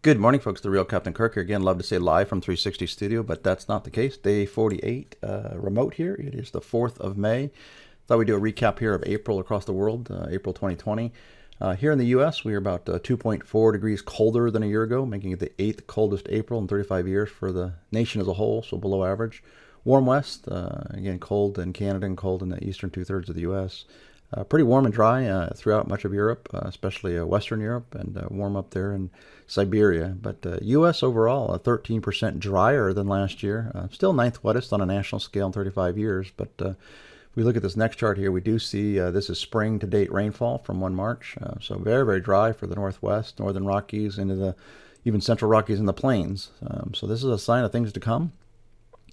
Good morning, folks. The real Captain Kirk here again. Love to say live from 360 Studio, but that's not the case. Day 48 remote here. It is the 4th of May. Thought we'd do a recap here of April across the world, April 2020. Here in the U.S., we are about 2.4 degrees colder than a year ago, making it the 8th coldest April in 35 years for the nation as a whole, so below average. Warm west, again, cold in Canada and cold in the eastern two-thirds of the U.S. Pretty warm and dry throughout much of Europe, especially Western Europe, and warm up there in Siberia. But U.S. overall, 13% drier than last year. Still ninth wettest on a national scale in 35 years. But if we look at this next chart here, we do see this is spring to date rainfall from 1 March. So very, very dry for the Northwest, Northern Rockies, into the even Central Rockies and the Plains. So this is a sign of things to come.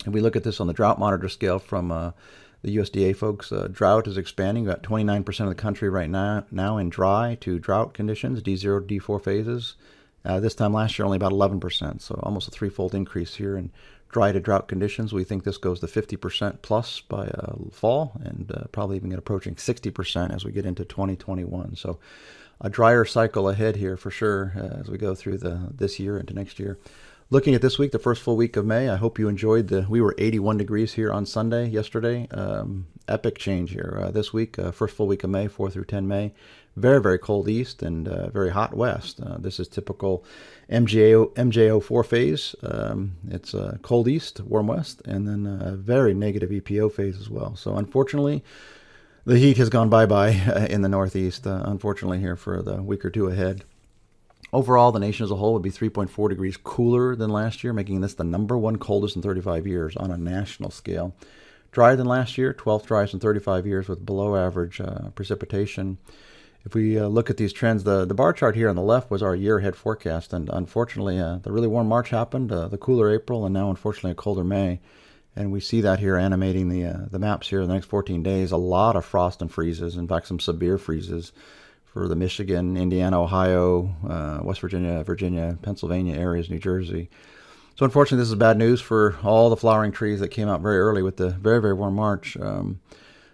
If we look at this on the drought monitor scale from the USDA folks, drought is expanding. We've got 29% of the country right now in dry to drought conditions, D0 to D4 phases. This time last year, only about 11%, so almost a threefold increase here in dry to drought conditions. We think this goes to 50% plus by fall, and probably even get approaching 60% as we get into 2021. So a drier cycle ahead here for sure as we go through this year into next year. Looking at this week, the first full week of May, I hope you enjoyed we were 81 degrees here on Sunday yesterday. Epic change here this week, first full week of May, 4 through 10 May. Very, very cold east and very hot west. This is typical MJO4 phase. It's cold east, warm west, and then a very negative EPO phase as well. So unfortunately, the heat has gone bye-bye in the Northeast, unfortunately here for the week or two ahead. Overall, the nation as a whole would be 3.4 degrees cooler than last year, making this the #1 coldest in 35 years on a national scale. Drier than last year, 12th driest in 35 years with below average precipitation. If we look at these trends, the bar chart here on the left was our year ahead forecast, and unfortunately, the really warm March happened, the cooler April, and now unfortunately a colder May. And we see that here animating the maps here in the next 14 days. A lot of frost and freezes, in fact, some severe freezes for the Michigan, Indiana, Ohio, West Virginia, Pennsylvania areas, New Jersey. So unfortunately, this is bad news for all the flowering trees that came out very early with the very, very warm March.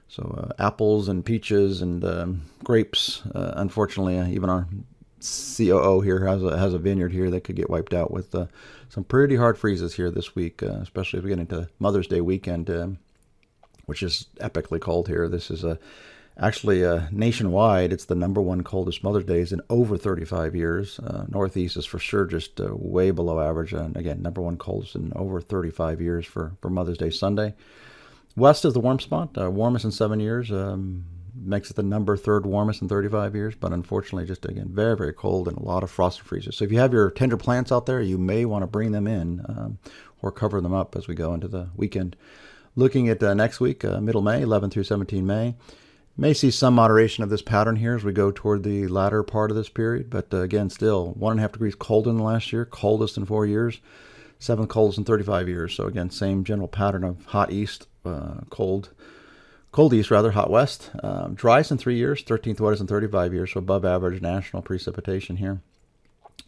So apples and peaches and grapes. Unfortunately, even our COO here has a vineyard here that could get wiped out with some pretty hard freezes here this week, especially as we get into Mother's Day weekend, which is epically cold here. This is actually nationwide. It's the #1 coldest Mother's Days in over 35 years. Northeast is for sure just way below average. And again, #1 coldest in over 35 years for Mother's Day Sunday. West is the warm spot, warmest in 7 years. Makes it the #3rd warmest in 35 years, but unfortunately just, again, very, very cold and a lot of frost and freezes. So if you have your tender plants out there, you may want to bring them in or cover them up as we go into the weekend. Looking at next week, middle May, 11 through 17 May, may see some moderation of this pattern here as we go toward the latter part of this period, but again, still 1.5 degrees colder than last year, coldest in 4 years, 7th coldest in 35 years. So again, same general pattern of hot east, cold east rather, hot west. Driest in 3 years, 13th wettest in 35 years, so above average national precipitation here.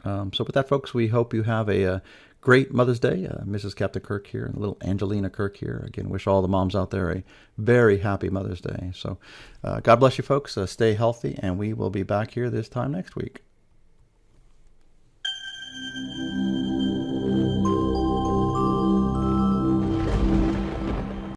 So with that, folks, we hope you have a great Mother's Day. Mrs. Captain Kirk here, and little Angelina Kirk here. Again, wish all the moms out there a very happy Mother's Day. So God bless you, folks. Stay healthy, and we will be back here this time next week.